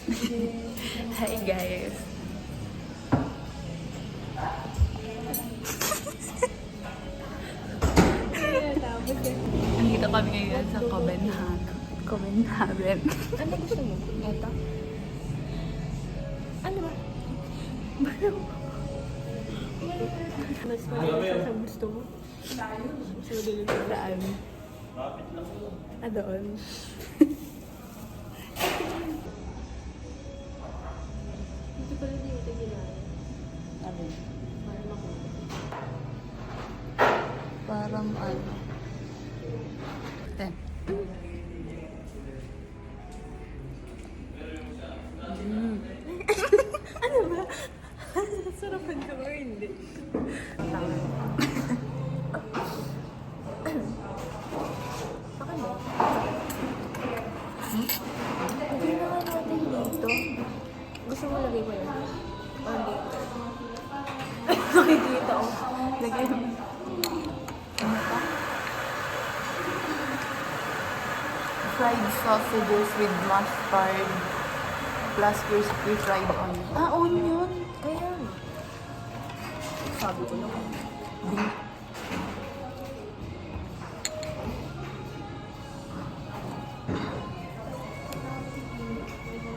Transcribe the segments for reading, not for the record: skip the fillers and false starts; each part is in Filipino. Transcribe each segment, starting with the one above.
Hi guys. Andito kami ngayon sa Copenhagen. Ano gusto mo? Ito? Ano ba? Mas malaki sa gusto mo? Mas madali sa daan. Ah, doon. Dito pala dito ginaya. Ano? Para makuha. Parang ano. Ten. Ano ba? Sarapan ka ba? Hindi. Akin ba? Hindi naman natin dito. Gusto mo lagay ko yan? O dito? Okay, dito. Lagay mo. Fried sausages with mustard plus crispy fried onion. Ah, onion! Ayan. Sabi ko naman.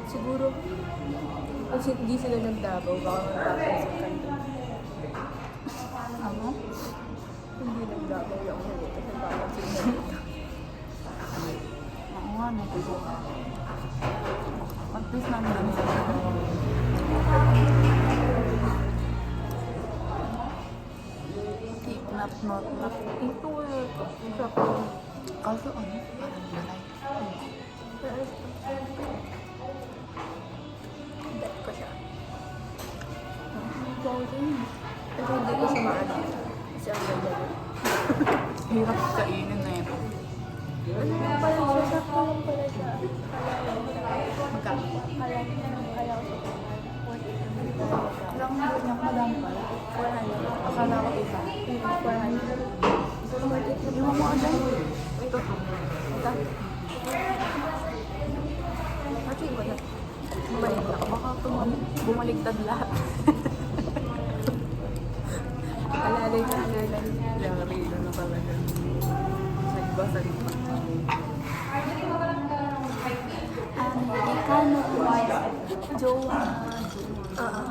Siguro, kasi hindi sila nagdabaw, baka magpapansin ka nila. Ano? Hindi nagdabaw yung huli, kasi papansin ka nila. Oo nga, nito. At least nandun sa not. Ito eh, sarap yun. Kaso ano? Parang malay. Bet ko siya. Pero hindi ko siya maano. Kasi ang ganda yun. Hirap kainin na ito. Ano lang pala siya? Sakto lang pala siya. Magkano? Kala ko siya. Ilang niyang madami pala. 400. Akala ko isa. 400. Iwan mo agad. Ito. Ito. Actually, wala. Balik na. Baka bumaligtad lahat. Alalay na alalay. Larilo na talaga. Nagbasalik pa. Americano Jowa. Oo.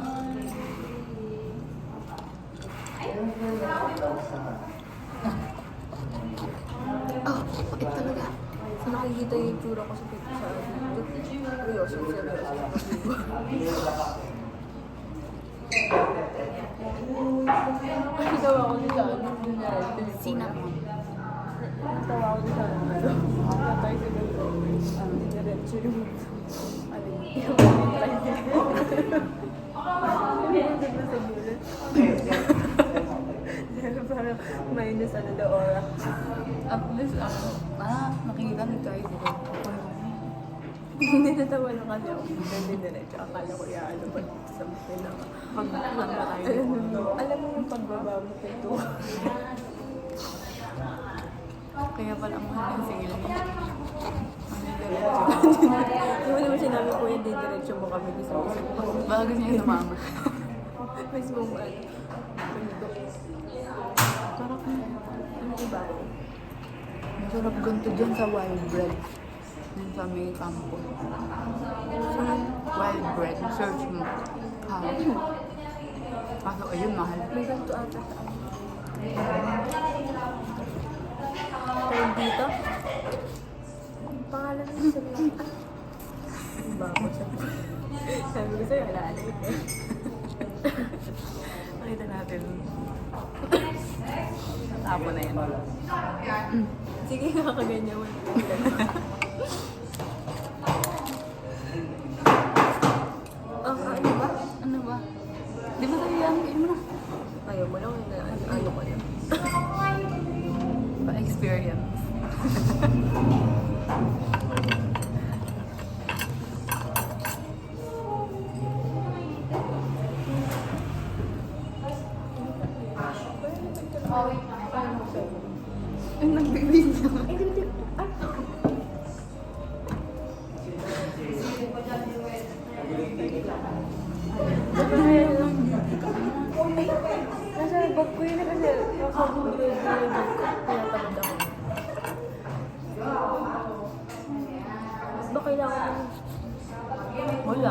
Oh, pait talaga. So nakikita yung tsura ko sa picture. Seryoso. Natawa ako dito. Cinnamon. Natawa ako dito. Natay sa ganito. Diretso yung... Ano yung tricycle. Sa gilid. Parang minus ano the aura. At least, nakikita ni Kai dito. Hindi natawa lang kasi ako. Hindi diretso. Akala ko ano ba sa pinaka. Alam mo yung pagbaba mo kito. Kaya pala mahal yung singil mo. Di mo naman sinabi ko yun, di diretso mo kami gusto mo. Baka gusto niya sumama. Mismo mo ano. Parang Ano iba? masarap ganito dyan sa wild bread. Yung sa may campo. Wild bread. Search mo. Kaso ayun, mahal. May ganito ata sa ano. Tawag dito? Ang pangalan mo sa mga. Ang bago siya. Sabi ko sa'yo, alala ito eh. Makita natin. Tapo na yan. Sige, kakaganyan mo. Ano ba? Ano ba? Di ba tayo yan? Kain mo na. Ayaw mo lang, ano ko na. Pa-experience. Ay, nagbibidyo. Ay, hindi. Nasa bag ko yun kasi nasa Google yung bag ko. Tinatamad ako. Ba kailangan mo? Wala.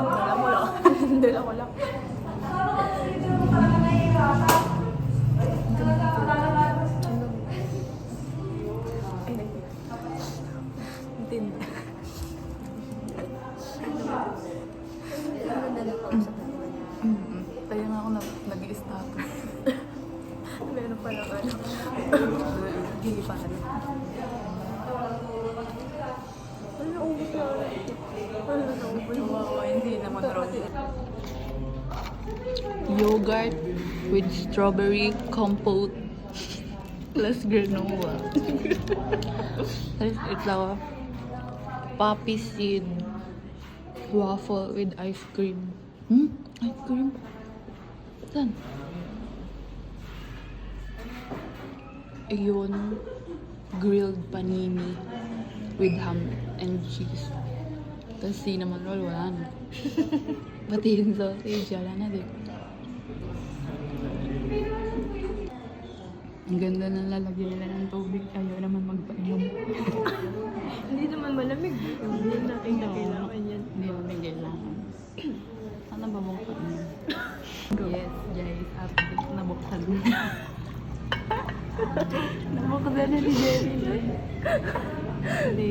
Dala ko lang. Intindi. Kaya nga ako nag-i-status. Meron pa lang ano. Gilipan. Ano naubos na ako? Ano naubos? Wow, hindi naman ron. Yogurt with strawberry compote plus granola. It's a poppy seed waffle with ice cream. Ice cream? Saan? Yun, grilled panini with ham and cheese. Tapos cinnamon roll, wala na. Pati yung sausage, wala na din. Ang ganda ng lalagyan nila ng tubig. Ayaw naman magpainom. Hindi naman malamig. Hindi natin na kailangan yan. Hindi naman kailangan. Ano ba mong painom? Yes, guys. Update. Nabuksan na. Nabuksan na ni Jerry. Hindi.